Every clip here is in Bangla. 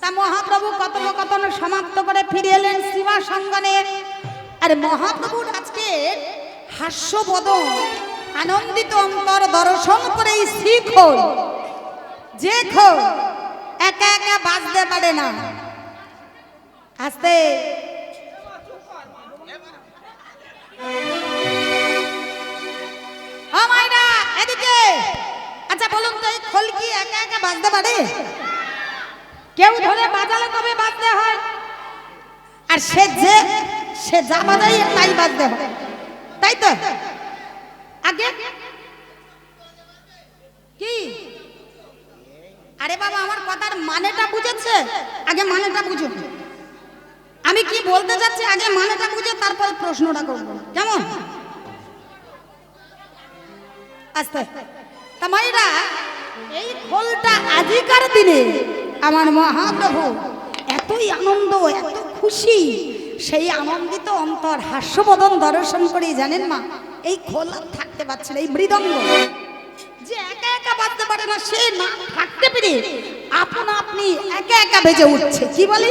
তা মহাপ্রভু কথোপকথন সমাপ্ত করে ফিরে এলেন সীমা সঙ্গনে। আর মহাপ্রভুর আজকে হাস্যবদন আনন্দিত অন্তর দর্শন করে শিখল যে খোল একা একা বাজতে পারে না। আস্তে মাইরা এদিকে। আচ্ছা বলুন তো এই খোল কি একা একা বাজতে পারে? কেউ ধরে বাজালে তবে বাজতে হয়। আর সে যা বাজাই তাই বাজতে হয়, তাই তো? আগে কি আরে বাবা আমার কথার মানেটা বুঝেছে? আগে মানেটা বুঝুন। আমি কি বলতে যাচ্ছি আগে মানেটা বুঝে তারপর প্রশ্নটা করব, কেমন? আস্তে তা মাইরা এই খোলটা আজিকার দিনে আমার মহাপ্রভু এতই আনন্দ এত খুশি, সেই আনন্দিত অন্তর হাস্যবদন দর্শন করে জানেন মা এই খোল থাকতে পারছে না। এই মৃদঙ্গ যে একা একা বাজতে পারে না, সে না থাকতে পেরে আপনা আপনি একা একা বেজে উঠছে। কি বলে?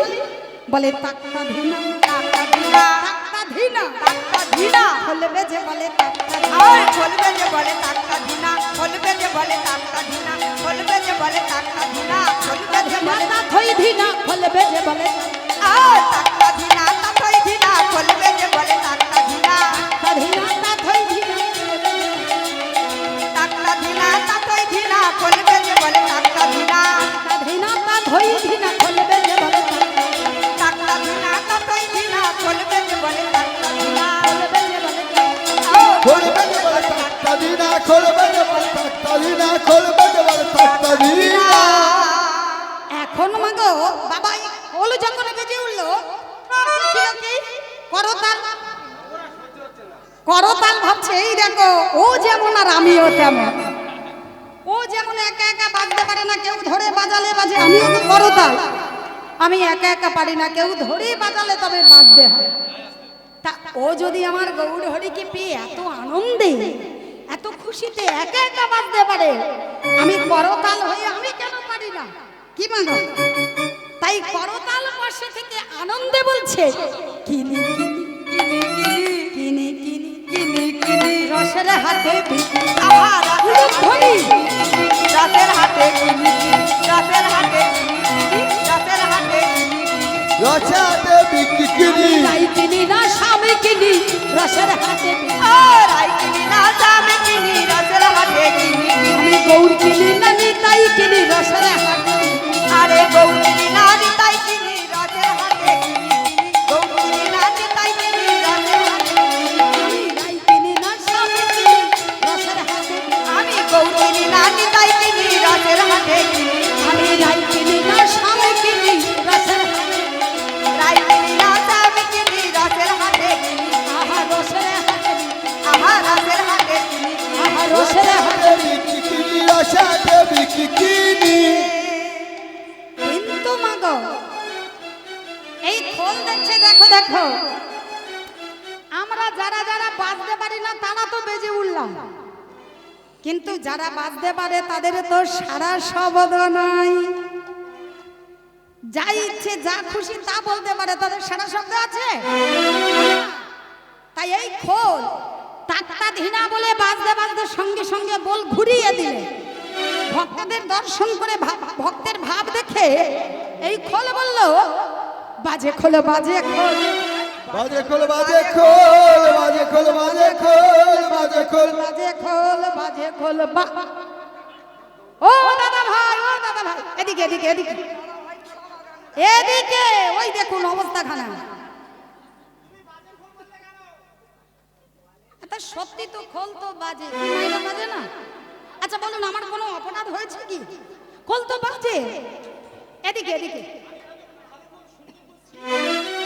বলে তাক্তা ধিনা তাক্তা ধিনা তাক্তা ধিনা তাক্তা ধিনা খোল বেজে বলে তাক্তা ধিনা খোল বেজে বলে তাক্তা ধিনা খোল বেজে বলে তাক্তা ধিনা খোল বেজে বলে তাক্তা ধিনা খোল বেজে বলে থই ধিনা খোল বেজে বলে তাক্তা ধিনা থই ধিনা খোল বেজে বলে তাক্তা ধিনা তাক্তা ধিনা থই ধিনা তাক্তা ধিনা থই ধিনা খোল বেজে বলে তাক্তা ধিনা তাক্তা ধিনা থই ধিনা খোল বেজে বলে তাক্তা ধিনা থই ধিনা খোল বেজে বলে তাক্তা ধিনা খোল বেজে বলে খোল বেজে বলে তাক্তা ধিনা খোল বেজে বলে তাক্তা ধিনা খোল বেজে বলে তাক্তা ধিনা। এখন মাগো বাবা খোল যখন বেজে উঠলো ছিল কি করতাল। করতাল ভাবছে এই দেখো ও যেমন আর আমিও তেমন। ও যেমন একা একা বাজতে পারে না, কেউ ধরে বাজালে বাজে। আমিও তো করতাল, আমি একা একা পারি না, কেউ ধরে বাজালে তবে বাজতে হয়। তা ও যদি আমার গৌর হরিকে পেয়ে এত আনন্দে এত খুশিতে একা একা বাজতে পারে, আমি করতাল হয়ে আমি কেন পারি না? কি মানো? তাই করতাল পাশে থেকে আনন্দে বলছে কিনি কিনি কিনি কিনি কিনি কিনি রসের হাতে আমার ধনি রাতের হাতে কিনি রাতের হাতে রাতের হাতে রসাতে বিক্রি কিনি রাই কিনি না স্বামী কিনি রসের হাতে রাই কিনি না জামে কিনি রাতের হাতে কিনি আমি গৌর কিনি না নিতাই কিনি রসের হাতে। আরে গৌরী না নিতাই কিনি রাতের হাতে কিনি গৌরী না নিতাই কিনি রাতের হাতে আমি রাই কিনি না স্বামী কিনি রসের হাতে। আমি গৌরী না নিতাই কিনি রাতের হাতে কিনি আমি রাই কিনি না স্বামী কিনি রসের হাতে। রাই কিনি না জামে কিনি রাতের হাতে কিনি আহা রসের হাতে আহা রাতের হাতে কিনি আহা রসের হাতে। রসাতে বিক্রি কিনি রসাতে বিক্রি কিনি। কিন্তু মাগো এই খোল দেখছে দেখো দেখো আমরা যারা যারা বাজতে পারি না তারা তো বেজে উঠলাম, কিন্তু যারা বাজতে পারে তাদের তো সারা শব্দ নাই। যা ইচ্ছে যা খুশি তা বলতে পারে, তাদের সারা শব্দ আছে। তাই এই খোল তাক্তা ধিনা বলে বাজতে বাজতে সঙ্গে সঙ্গে বল ঘুরিয়ে দিলে ভক্তদের দর্শন করে ভক্তের ভাব দেখে এই খোল বলল বাজে খোল বাজে খোল বাজে খোল বাজে খোল বাজে খোল বাজে খোল বাজে খোল বাজে খোল বাজে খোল বা। ও দাদা ভাই ও দাদা ভাই এদিকে এদিকে এদিকে এদিকে ওই দেখুন অবস্থা খানা। তা সত্যি তো খোল তো বাজে, কি মাইনা বাজে না? আচ্ছা বলুন আমার কোনো অপরাধ হয়েছে কি? খোল তো বাজে। এদিকে এদিকে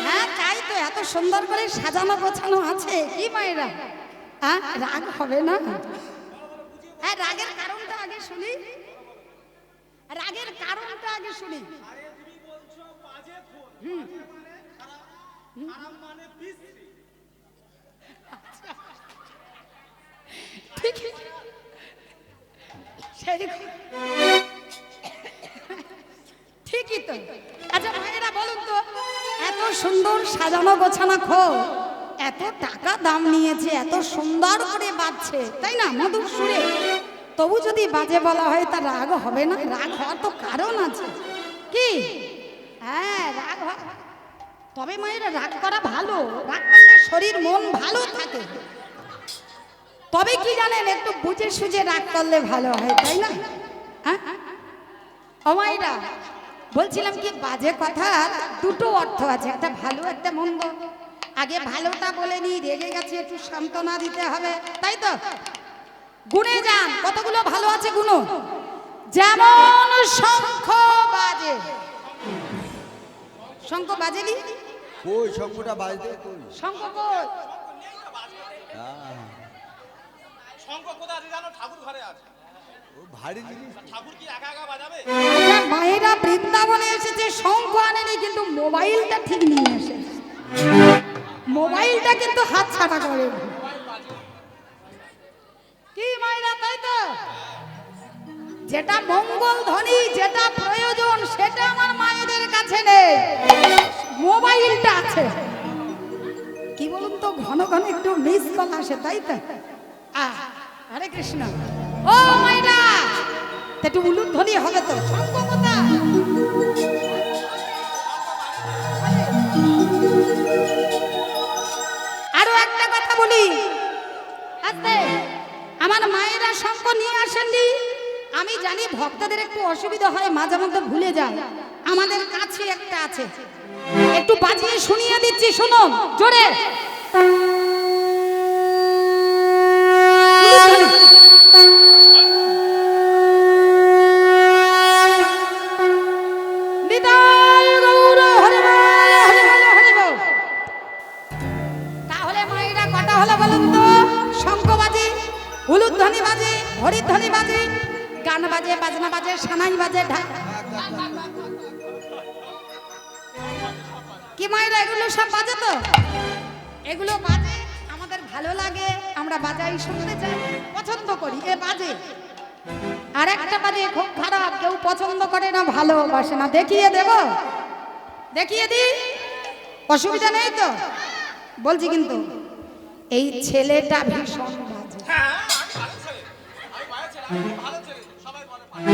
হ্যাঁ তাই তো এত সুন্দর করে সাজানো গোছানো আছে। কি মায়েরা হ্যাঁ রাগ হবে না? হ্যাঁ রাগের কারণটা আগে শুনি, রাগের কারণটা আগে শুনি। ঠিক সেই ঠিকই তো। আচ্ছা ভাইয়েরা বলুন তো, এত সুন্দর সাজানো গোছানো খোল, এত টাকা দাম নিয়েছে, এত সুন্দর করে বাজছে, তাই না, মধুর সুরে, তবু যদি বাজে বলা হয় তা রাগ হবে না? রাগ হওয়ার তো কারণ আছে, কি? হ্যাঁ, রাগ হয়। তবে মায়েরা রাগ করা ভালো, রাগ করলে শরীর মন ভালো থাকে। তবে কি জানেন, একটু বুঝে সুঝে রাগ করলে ভালো হয়, তাই না? হ্যাঁ ও মায়েরা, বলছিলাম কি, বাজে কথার দুটো অর্থ আছে, একটা ভালো একটা মন্দ। আগে ভালোটা বলে নি, রেগে গেছে একটু সান্ত্বনা দিতে হবে, তাই তো? গুণে যান, কতগুলো ভালো আছে গুণ। যেমন শঙ্খ বাজে, শঙ্খ বাজেনি? কই শঙ্খটা বাজতে কই? শঙ্খ কই? শঙ্খ কোথা আছে জানো? ঠাকুর ঘরে আছে। ও ভারী জিনিস। ঠাকুর কি একা একা বাজাবে? আচ্ছা, মায়েরা বৃন্দাবনে এসেছে, শঙ্খ আনেনি, কিন্তু মোবাইলটা ঠিক নিয়ে এসেছে। মোবাইলটা কিন্তু হাত ছাড়া করে কি মায়েরা, তাই তো? যেটা মঙ্গল ধ্বনি, যেটা প্রয়োজন, সেটা আমার মায়েদের কাছে নেই, মোবাইলটা আছে। কি বলুন তো, ঘন ঘন একটু মিস কল আসে, তাই তো? হরে কৃষ্ণ। ও মায়েরা, একটু উলুর ধ্বনি হবে তো। শঙ্খ কোথায়? আরো একটা কথা বলি, আস্তে। আমার মায়েরা শঙ্খ নিয়ে আসেননি, আমি জানি ভক্তদের একটু অসুবিধা হয়, মাঝে মধ্যে ভুলে যায়। আমাদের কাছে একটা আছে, একটু বাজিয়ে শুনিয়ে দিচ্ছি, শুনুন জোরে। তাহলে মায়েরা কটা হলো বলুন তো? শঙ্খ বাজে, হলুদ ধ্বনি বাজে, হরির ধ্বনি বাজে, গান বাজে, বাজনা বাজে, সানাই বাজে, কি মায়েরা এগুলো সব বাজে তো? এগুলো বাজে, আমাদের ভালো লাগে, আমরা বাজাই, শুনতে চাই, পছন্দ করি, এ বাজে। আর একটা বাজে খুব খারাপ, কেউ পছন্দ করে না, ভালোবাসে না। দেখিয়ে দেব, দেখিয়ে দি, অসুবিধা নেই তো? বলছি কিন্তু এই ছেলেটা ভীষণ বাজে। হ্যাঁ, আমি ভালো ছেলে, আমি ভালো ছেলে, আমি ভালো ছেলে, সবাই বলে ভালো।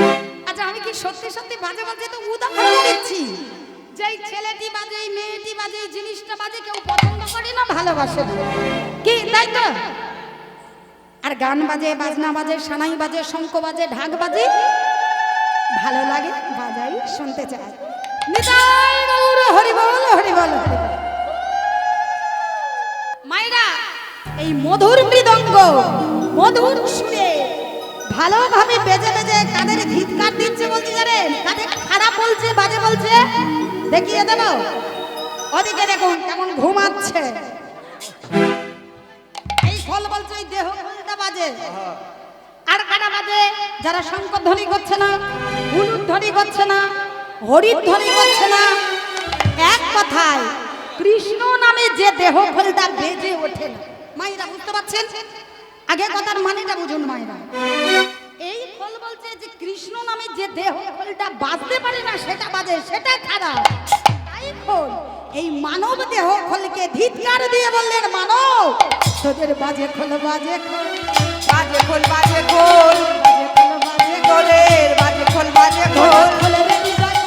আচ্ছা, আমি কি সত্যি সত্যি বাজে বাজে তো উদাহরণ দিচ্ছি, যে এই ছেলেটি বাজে, এই মেয়েটি বাজে, এই জিনিসটা বাজে, কেউ পছন্দ করে না, ভালোবাসে না, কি তাই তো? আর গান বাজে, বাজনা বাজে, সানাই বাজে, শঙ্খ বাজে, ঢাক বাজে, ভালো লাগে, বাজাই, শুনতে চাই। নিতাই গৌর হরি বল, হরি বল, হরি বল। মায়েরা, এই মধুর মৃদঙ্গ, মধুর সুরে ভালোভাবে বেজে বেজে কাদের ধিৎকার দিচ্ছে বলতে জানেন? কাদের খারাপ বলছে, বাজে বলছে, দেখিয়ে দেব। ওদিকে দেখুন কেমন ঘুমাচ্ছে। এই ফল বলছে এই দেহ খোলটা বাজে। আর কাটা বাজে যারা শঙ্খ ধ্বনি করছে না, হুলুর ধ্বনি করছে না, হরির ধ্বনি করছে না, এক কথায় কৃষ্ণ নামে যে দেহ খোলটা বেজে ওঠে না। মায়েরা বুঝতে পারছেন? আগে কথার মানেটা বুঝুন মায়েরা। এই খোল বলছে যে কৃষ্ণ নামে যে দেহ খোলটা বাজতে পারে না, সেটা বাজে, সেটা খারাপ। তাই খোল, এই মানব দেহ খোলকে ধিৎকার দিয়ে বললেন, মানব তোদের বাজে খোল, বাজে খোল, বাজে খোল, বাজে খোল, বাজে খোল, বাজে খোলের বাজে খোল, বাজে খোল, খোলের হৃদয়,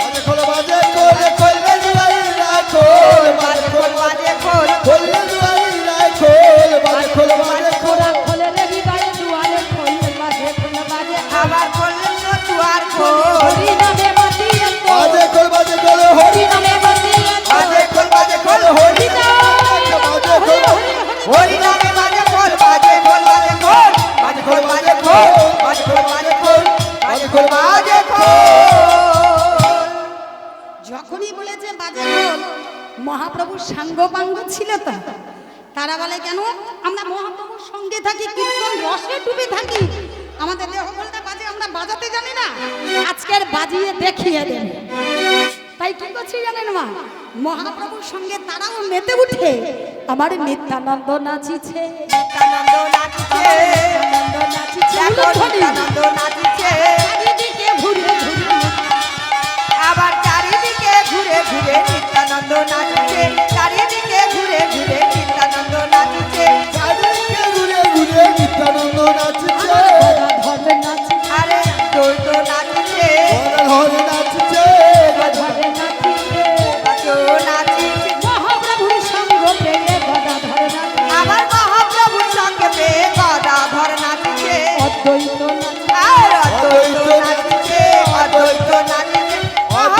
বাজে খোল বাজে খোল, খোলবে দুয়ারি রাখোল, বাজে খোল বাজে খোল, খোলবে দুয়ারি রাখোল, বাজে খোল বাজে খোল। খোলা খোলের হৃদয় দুয়ারে খোল, বাজে খোল, বাজে খোল, আবার খোলের দুয়ার খোল, হরি নামে বাজিয়ে তো, বাজে খোল বাজে খোল, হরি হরি নামে বাজিয়ে তো, বাজে খোল, বাজে খোল, হরি হরি নামে বাজে খোল, বাজে খোল, বাজে খোল, বাজে খোল, বাজে খোল, বাজে খোল, বাজে খোল, বাজে খোল, বাজে খোল। যখনই বলেছে বাজে খোল, মহাপ্রভুর সাঙ্গপাঙ্গ ছিল তো। তারা বলে কেন আমরা মহাপ্রভুর সঙ্গে থাকি, কীর্তন রসে ডুবে থাকি, আমাদের দেহ খোলটা বাজে, আমরা বাজাতে জানি না, আজকের বাজিয়ে দেখিয়ে দেবে। তাই কি করছি জানেন মা, মহাপ্রভুর সঙ্গে তারাও মেতে উঠে আমার নিত্যানন্দ নাচিছে, নিত্যানন্দ নাচিছে, নিত্যানন্দ নাচিছে, দেখো উলুধ্বনি। নিত্যানন্দ নাচিছে, চারিদিকে ঘুরে ঘুরে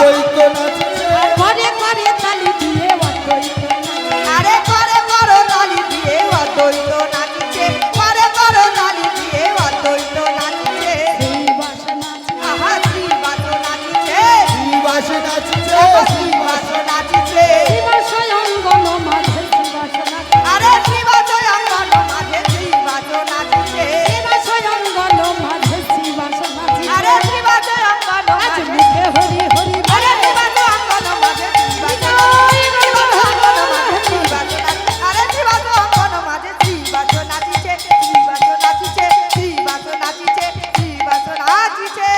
অদ্বৈত নাচিছে করে করে তালি দিয়ে অদ্বৈত নাচিছে। আরে করে করো তালি দিয়ে অদ্বৈত নাচিছে, করে করো তালি দিয়ে অদ্বৈত নাচিছে। শ্রীবাস নাচিছে। আহা শ্রীবাস নাচিছে, শ্রীবাস নাচিছে শ্রীবাস নাচিছে। শ্রীবাস অঙ্গন মাঝে শ্রীবাস নাচিছে। আরে শ্রীবাস অঙ্গন মাঝে শ্রীবাস নাচিছে। শ্রীবাস অঙ্গন মাঝে শ্রীবাস নাচিছে। আরে শ্রীবাস অঙ্গন আজ মাঝে, মুখে হরি হরি আরে বলে। শ্রীবাস অঙ্গন মাঝে শ্রীবাস নাচিছে। শ্রীবাস অঙ্গন মাঝে শ্রীবাস নাচিছে। আরে শ্রীবাস অঙ্গন মাঝে শ্রীবাস নাচিছে, শ্রীবাস নাচিছে, শ্রীবাস নাচিছে, শ্রীবাস নাচিছে।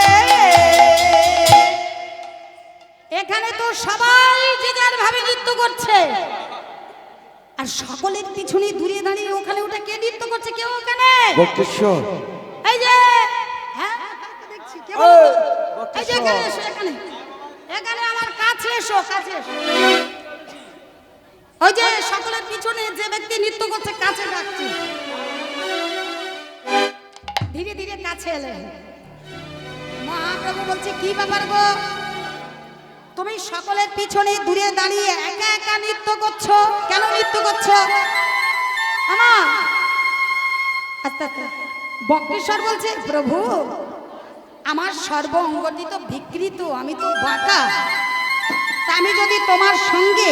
এখানে তো সবাই যে যার ভাবে নৃত্য করছে, আর সকলের পিছনে দূরে দাঁড়িয়ে ওখানে ওটা কে নৃত্য করছে? কেউ ওখানে বক্রেশ্বর এই যে হ্যাঁ দেখছি কে বলো তো? এই যে এখানে এসো, এখানে এখানে আমার কাছে এসো, কাছে এসো। ওই যে সকলের পিছনে যে ব্যক্তি নৃত্য করছে কাছে ডাকছি, ধীরে ধীরে কাছে এলে। মহাপ্রভু বলছে কি ব্যাপার গো, তুমি সকলের পিছনে দূরে দাঁড়িয়ে একা একা নৃত্য করছো, কেন নৃত্য করছো? আমার আস্তে আস্তে বক্রেশ্বর বলছে প্রভু আমার সর্ব অঙ্গটি তো বিকৃত, আমি তো বাঁকা, তা আমি যদি তোমার সঙ্গে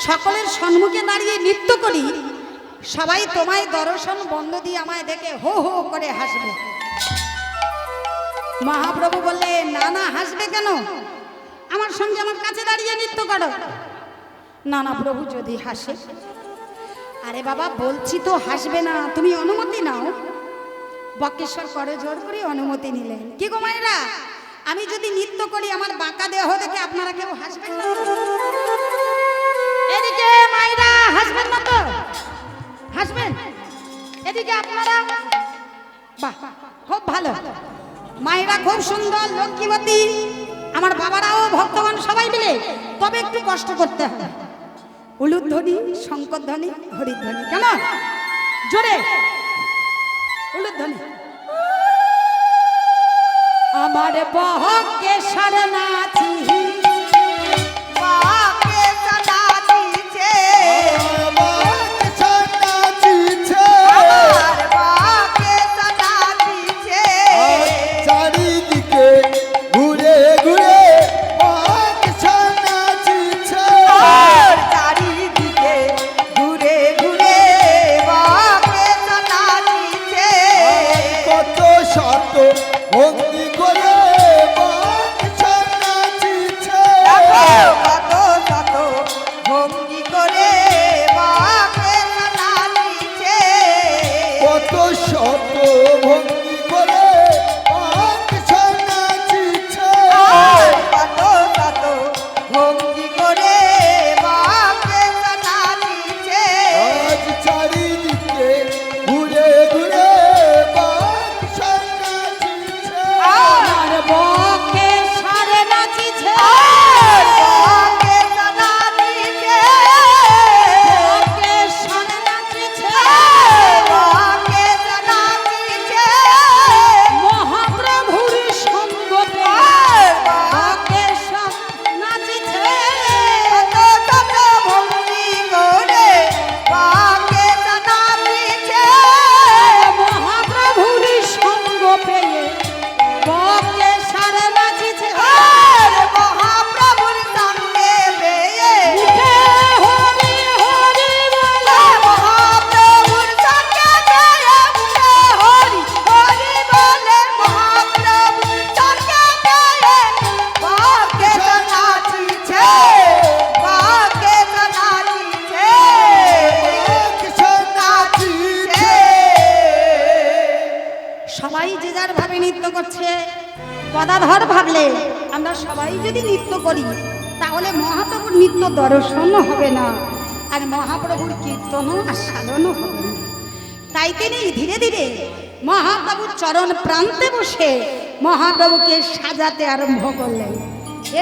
সকলের সম্মুখে দাঁড়িয়ে নৃত্য করি, সবাই তোমায় দর্শন বন্ধ দিয়ে আমায় দেখে হো হো করে হাসবে। মহাপ্রভু বললে না না, হাসবে কেন? আমার সঙ্গে আমার কাছে দাঁড়িয়ে নৃত্য করো। না না প্রভু, যদি হাসে। আরে বাবা বলছি তো হাসবে না, তুমি অনুমতি নাও। বক্রেশ্বর করে জোর করে অনুমতি নিলেন। কি গো মায়েরা, আমি যদি নৃত্য করি আমার বাঁকা দেহ দেখে আপনারা কেউ হাসবেন না? এদিকে মায়েরা হাসবেন না তো? হাসবেন? এদিকে আপনারা বাহ খুব ভালো, মায়েরা খুব সুন্দর লক্ষ্মীবতী, আমার বাবারাও ভক্তগণ সবাই মিলে। তবে একটু কষ্ট করতে হবে। উলুধ্বনি, শঙ্করধ্বনি, হরিধ্বনি, কেমন জোরে উলুধ্বনি। আমার বহকে শরণাথি বাকে নাচিছে, বক্রেশ্বর নাচিছে আমার বাকে নাচিছে। চারিদিকে ঘুরে ঘুরে বক্রেশ্বর নাচিছে চারিদিকে ঘুরে ঘুরে বাকে নাচিছে। কত শত ভক্তি করে বক্রেশ্বর নাচিছে কত কত ভঙ্গি করে বাকে নাচিছে। কত শত ভক্তি করে বক্রেশ্বর নাচিছে কত কত ভঙ্গি করে বাকে নাচিছে। আজ চারিদিকে ঘুরে ঘুরে বক্রেশ্বর নাচিছে আমার বহকে সারে নাচিছে। বাকে নাচিছে, বহকে সারে নাচিছে। বাকে নাচিছে। মহাপ্রভুর সঙ্গ পেয়ে বহকে নাচিছে। কত কত ভঙ্গি করে বাকে নাচিছে। মহাপ্রভুর সঙ্গ পেয়ে বহকে সারে নাচিছে। মহাপ্রভুর সঙ্গে পেয়ে মুখে হরি হরি বলে মহাপ্রভুর সঙ্গে পেয়ে মুখে হরি হরি বলে মহাপ্রভুর সঙ্গে পেয়ে বাকে নাচিছে, বাকে নাচিছে, বক্রেশ্বর নাচিছে সবাই যে যার ভাবে নৃত্য করছে। গদাধর ভাবলে আমরা সবাই যদি নৃত্য করি তাহলে মহাপ্রভুর নৃত্য দর্শনও হবে না, আর মহাপ্রভুর কীর্তনও আস্বাদনও হবে না। তাই তিনি ধীরে ধীরে মহাপ্রভুর চরণ প্রান্তে বসে মহাপ্রভুকে সাজাতে আরম্ভ করলেন।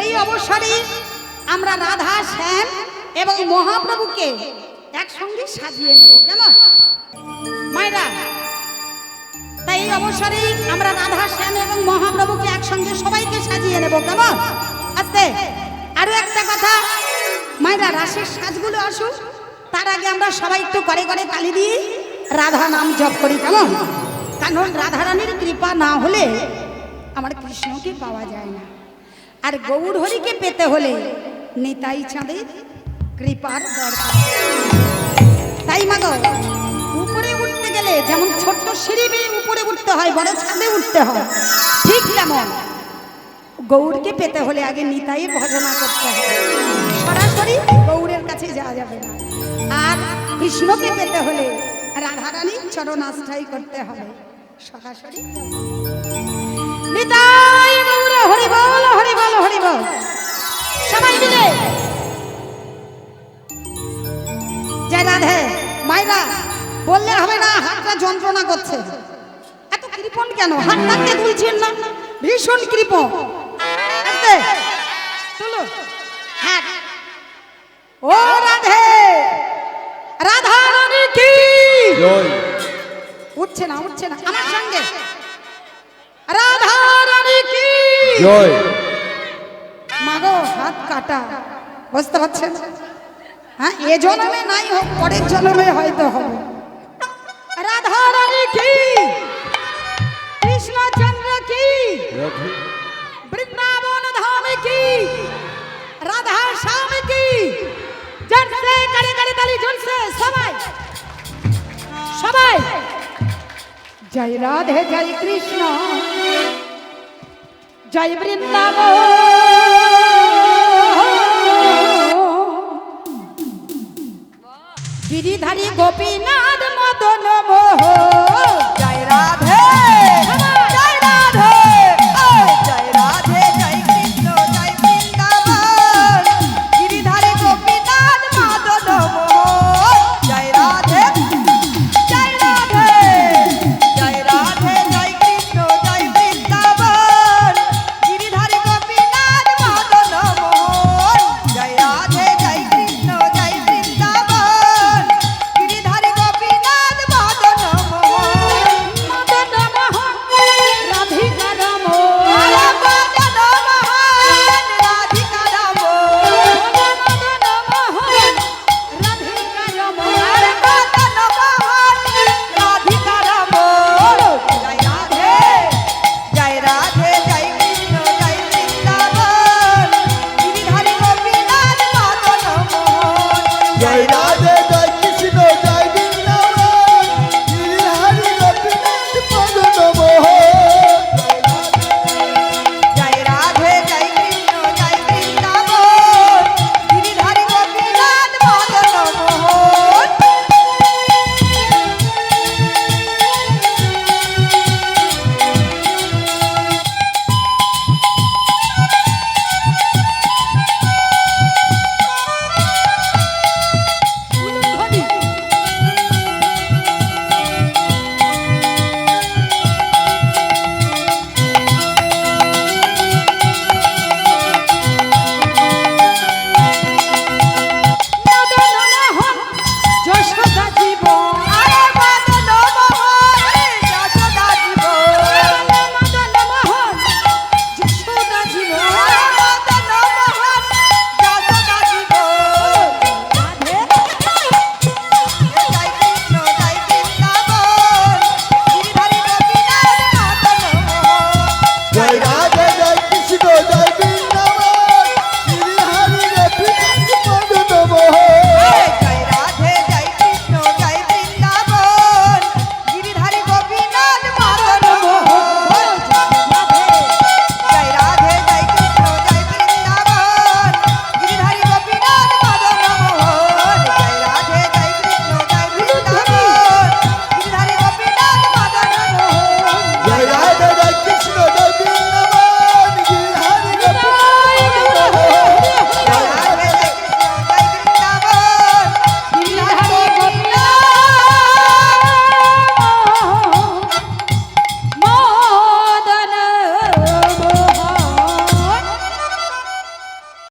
এই অবসরে আমরা রাধা শ্যাম এবং মহাপ্রভুকে একসঙ্গে সাজিয়ে নেব, কেমন মায়েরা? তাই এই অবসরেই আমরা রাধা শ্যাম এবং মহাপ্রভুকে একসঙ্গে সবাইকে সাজিয়ে নেব, কেমন? আস্তে আচ্ছা মায়েরা রাসের সাজগুলো আসুক, তার আগে আমরা সবাই একটু করে করে তালি দিয়ে রাধা নাম জপ করি, কেমন? কারণ রাধারানীর কৃপা না হলে আমার কৃষ্ণকে পাওয়া যায় না, আর গৌর হরিকে পেতে হলে নিতাই চাঁদের কৃপার দরকার। তাই মা গো, উপরে উঠতে গেলে যেমন ছোট্ট সিঁড়ি বেয়ে উপরে উঠতে হয়, বড় ছাদে উঠতে হয়, ঠিক তেমন গৌরকে পেতে হলে আগে নিতাইয়ের ভজনা করতে হবে, সরাসরি গৌরের কাছে যাওয়া যাবে না। আর কৃষ্ণকে পেতে হলে রাধারানীর চরণ আশ্রয় করতে হবে, সরাসরি। নিতাই গৌর হরি বল, হরি বল, হরি বল। সবাই মিলে জয় রাধে। মায়েরা বললে হবে না, হাতটা যন্ত্রণা করছে, এত কৃপণ কেন? হাতটাকে তুলছেন না, ভীষণ কৃপণ। তুলো হাত। ও রাধে, রাধা রানী কি জয়। উঠছে না, উঠছে না আমার সঙ্গে। রাধা রানী কি জয়। মাগো হাত কাটা, বুঝতে পারছেন? হ্যাঁ, এ জন্মে নাই হোক, পরের জন্মে হয়তো হবে। রাধা রানী কি, কৃষ্ণচন্দ্র কি, রাধে। বৃন্দাবন ধাম কি, রাধা শ্যাম কি, জলসে করে করে তালি জলসে সবাই সবাই। জয় রাধে, জয় কৃষ্ণ, জয় বৃন্দাবন। গিরিধারী গোপীনাথ